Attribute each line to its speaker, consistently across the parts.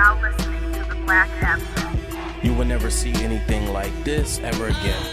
Speaker 1: now listening to the Black Abstract.
Speaker 2: You will never see anything like this ever again.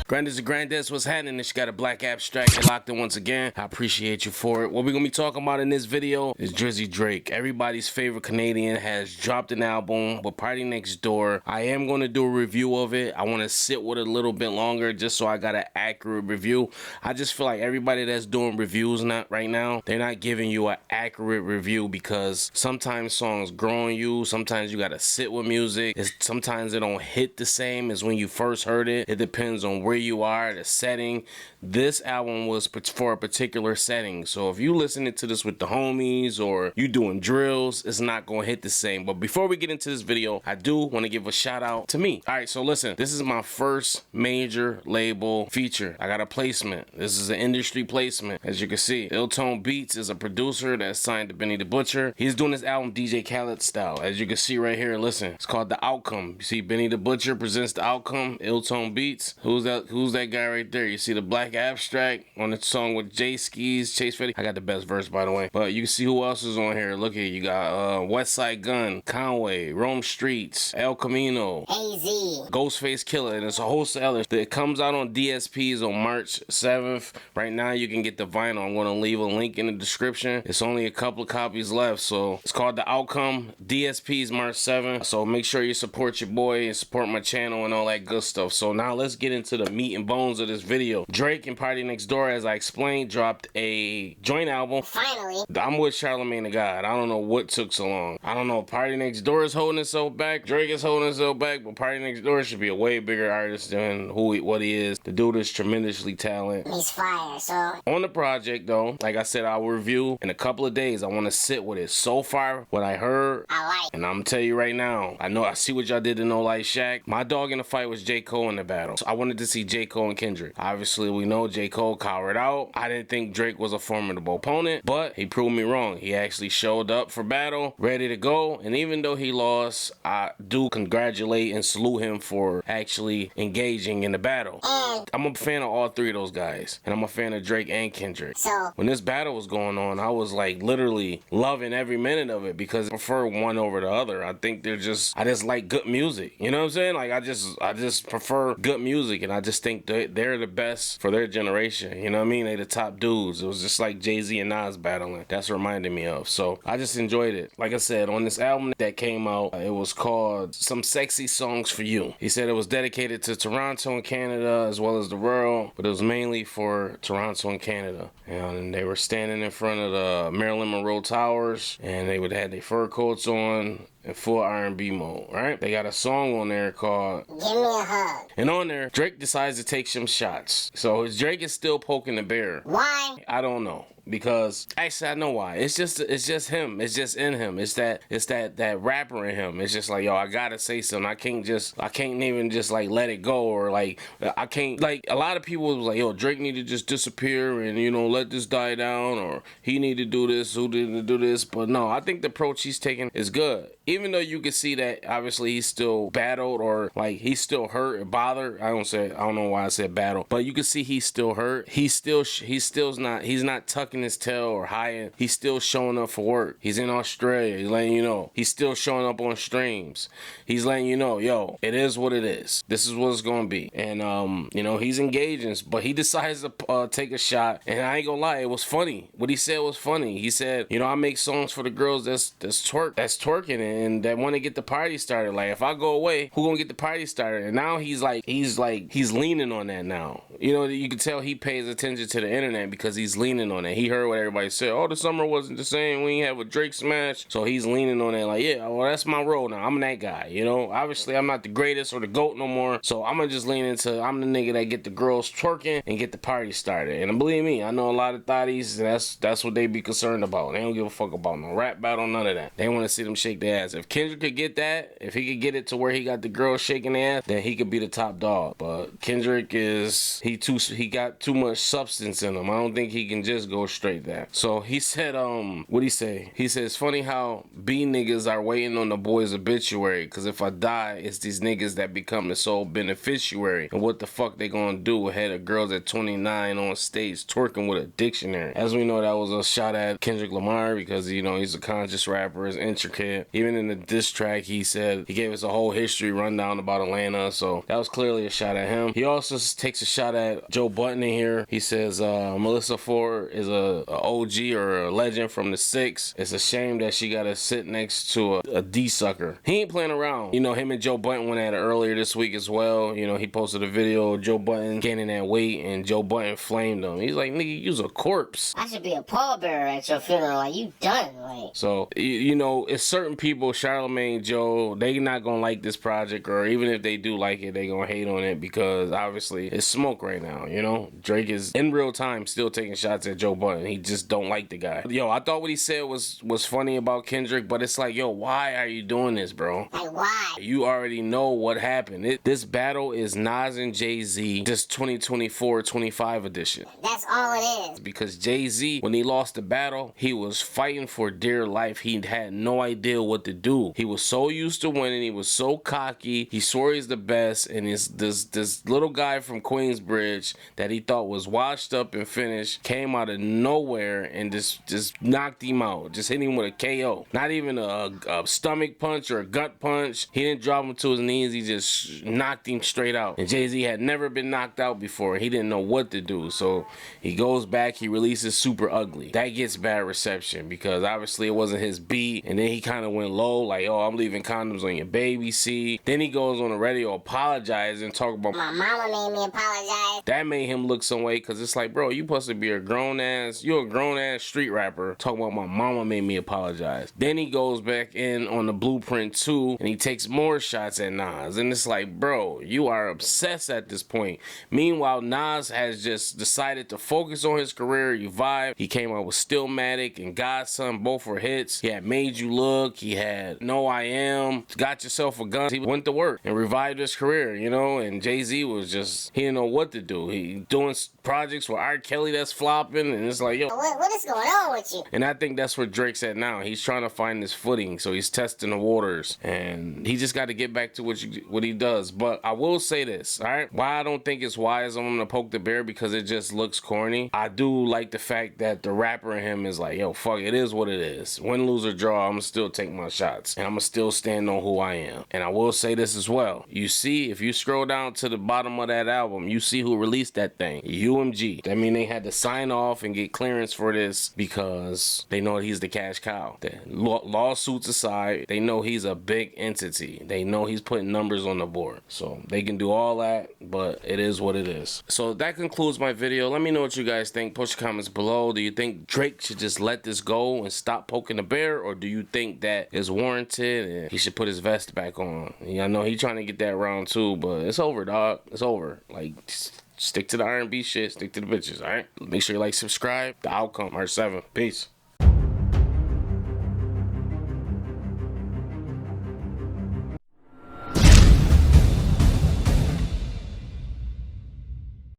Speaker 2: Granddad's and Granddad's, what's happening? It's got a Black Abstract. You're locked in once again. I appreciate you for it. What we're going to be talking about in this video is Drizzy Drake. Everybody's favorite Canadian has dropped an album with Party Next Door. I am going to do a review of it. I want to sit with it a little bit longer just so I got an accurate review. I just feel like everybody that's doing reviews right now, they're not giving you an accurate review because sometimes songs grow on you. Sometimes you got to sit with music. Sometimes it don't hit the same as when you first heard it. It depends on where you are, the setting. This album was for a particular setting, so if you listening to this with the homies or you doing drills, it's not gonna hit the same. But before we get into this video, I do want to give a shout out to me. All right, so listen, this is my first major label feature. I got a placement. This is an industry placement. As you can see, Ill Tone Beats is a producer that's signed to Benny the Butcher. He's doing this album DJ Khaled style. As you can see right here, listen, it's called The Outcome. You see Benny the Butcher presents The Outcome, Ill Tone Beats. Who's that guy right there? You see the Black Abstract on the song with Jay Skis, Chase Fetty. I got the best verse, by the way. But you can see who else is on here. Look here, you got West Side Gun, Conway, Rome Streets, El Camino, AZ, Ghostface Killer, and it's a host of others. It comes out on DSPs on March 7th. Right now, you can get the vinyl. I'm going to leave a link in the description. It's only a couple of copies left, so it's called The Outcome. DSPs March 7th. So make sure you support your boy and support my channel and all that good stuff. So now let's get into the meat and bones of this video. Drake and Party Next Door, as I explained, dropped a joint album. Finally. I'm with Charlamagne the God. I don't know what took so long. I don't know. Party Next Door is holding itself back. Drake is holding itself back, but Party Next Door should be a way bigger artist than what he is. The dude is tremendously talented. He's fire, so. On the project, though, like I said, I'll review in a couple of days. I want to sit with it. So far, what I heard, I like. And I'm going to tell you right now, I see what y'all did to No Light Shaq. My dog in the fight was J. Cole in the battle. So I wanted to see J. Cole and Kendrick. Obviously, we know J. Cole cowered out. I didn't think Drake was a formidable opponent, but he proved me wrong. He actually showed up for battle, ready to go, and even though he lost, I do congratulate and salute him for actually engaging in the battle. I'm a fan of all three of those guys, and I'm a fan of Drake and Kendrick. So when this battle was going on, I was like literally loving every minute of it because I prefer one over the other. I think I just like good music. You know what I'm saying? Like I just prefer good music, and I just think they're the best for their generation. You know what I mean? They the top dudes. It was just like Jay-Z and Nas battling. That's reminding me of. So I just enjoyed it. Like I said, on this album that came out, it was called Some Sexy Songs for You. He said it was dedicated to Toronto and Canada as well as the world, but it was mainly for Toronto and Canada. And they were standing in front of the Marilyn Monroe Towers, and they would have their fur coats on in full R&B mode, right? They got a song on there called Gimmie A HUG. And on there, Drake decides to take some shots. So Drake is still poking the bear. Why? I don't know. Because actually I know why. It's just him. It's just in him. It's that rapper in him. It's just like, yo, I gotta say something. I can't even just like let it go, or like I can't, like a lot of people was like, yo, Drake need to just disappear and let this die down, or he need to do this, who didn't do this. But no, I think the approach he's taking is good. Even though you can see that obviously he's still battled, or like he's still hurt and bothered. I don't know why I said battle, but you can see he's still hurt. He's not tucking his tail or hiding. He's still showing up for work. He's in Australia. He's letting you know. He's still showing up on streams. He's letting you know, yo, it is what it is. This is what it's gonna be. And he's engaging, but he decides to take a shot. And I ain't gonna lie, it was funny. What he said was funny. He said, I make songs for the girls that's twerking and that want to get the party started. Like if I go away, who gonna get the party started? And now he's leaning on that now. You can tell he pays attention to the internet because he's leaning on it. He heard what everybody said. Oh, the summer wasn't the same. We ain't have a Drake smash. So he's leaning on that like, yeah, well, that's my role now. I'm that guy, Obviously, I'm not the greatest or the GOAT no more. So I'm going to just lean into, I'm the nigga that get the girls twerking and get the party started. And believe me, I know a lot of thotties, that's what they be concerned about. They don't give a fuck about no rap battle, none of that. They want to see them shake their ass. If Kendrick could get that, if he could get it to where he got the girls shaking their ass, then he could be the top dog. But Kendrick he got too much substance in him. I don't think he can just go illustrate that. So he said, what'd he say? He said, it's funny how B niggas are waiting on the boy's obituary, cause if I die, it's these niggas that become the sole beneficiary. And what the fuck they gonna do ahead of girls at 29 on stage twerking with a dictionary? As we know, that was a shot at Kendrick Lamar because, you know, he's a conscious rapper, is intricate. Even in the diss track, he said, he gave us a whole history rundown about Atlanta, so that was clearly a shot at him. He also takes a shot at Joe Budden in here. He says, Melyssa Ford is a OG or a legend from the 6. It's a shame that she gotta sit next to a D-sucker. He ain't playing around. You know, him and Joe Budden went at it earlier this week as well. You know, he posted a video of Joe Budden gaining that weight, and Joe Budden flamed him. He's like, nigga, you's a corpse.
Speaker 3: I should be a pallbearer at your funeral. Like, you done, like.
Speaker 2: So, you know, it's certain people, Charlamagne, Joe, they not gonna like this project, or even if they do like it, they gonna hate on it because obviously it's smoke right now, you know? Drake is in real time still taking shots at Joe Budden. He just don't like the guy. Yo, I thought what he said was funny about Kendrick, but it's like, yo, why are you doing this, bro?
Speaker 3: Like, why?
Speaker 2: You already know what happened. This battle is Nas and Jay-Z, this 2024-25 edition.
Speaker 3: That's all it is.
Speaker 2: Because Jay-Z, when he lost the battle, he was fighting for dear life. He had no idea what to do. He was so used to winning. He was so cocky. He swore he's the best. And this little guy from Queensbridge that he thought was washed up and finished came out of nowhere and just knocked him out. Just hit him with a KO. Not even a stomach punch or a gut punch. He didn't drop him to his knees. He just knocked him straight out. And Jay-Z had never been knocked out before. He didn't know what to do. So he goes back. He releases Super Ugly. That gets bad reception because obviously it wasn't his beat. And then he kind of went low like, oh, I'm leaving condoms on your baby seat. Then he goes on the radio apologizing and talk about
Speaker 3: my mama made me apologize.
Speaker 2: That made him look some way because it's like, bro, you supposed to be a grown ass, you're a grown ass street rapper talking about my mama made me apologize. Then he goes back in on the Blueprint 2 and he takes more shots at Nas. And it's like, bro, you are obsessed at this point. Meanwhile, Nas has just decided to focus on his career. You vibe. He came out with Stillmatic and Godson, both were hits. He had Made You Look. He had No I Am. Got Yourself a Gun. He went to work and revived his career, you know, and Jay-Z was just, he didn't know what to do. He doing projects with R. Kelly that's flopping, and it's like, yo,
Speaker 3: what is going on with you?
Speaker 2: And I think that's where Drake's at now. He's trying to find his footing, so he's testing the waters, and he just got to get back to what he does. But I will say this, all right? Why I don't think it's wise on him to poke the bear, because it just looks corny. I do like the fact that the rapper in him is like, yo, fuck, it is what it is. Win, lose, or draw, I'm gonna still take my shots, and I'm gonna still stand on who I am. And I will say this as well. You see, if you scroll down to the bottom of that album, you see who released that thing. UMG. That mean they had to sign off and get clearance for this because they know he's the cash cow. The lawsuits aside, they know he's a big entity. They know he's putting numbers on the board. So they can do all that, but it is what it is. So that concludes my video. Let me know what you guys think. Push comments below. Do you think Drake should just let this go and stop poking the bear, or do you think that is warranted and he should put his vest back on? Yeah, I know he's trying to get that round two, but it's over, dog. It's over. Like, stick to the R&B shit. Stick to the bitches, all right? Make sure you like, subscribe. The Outcome, R7. Peace.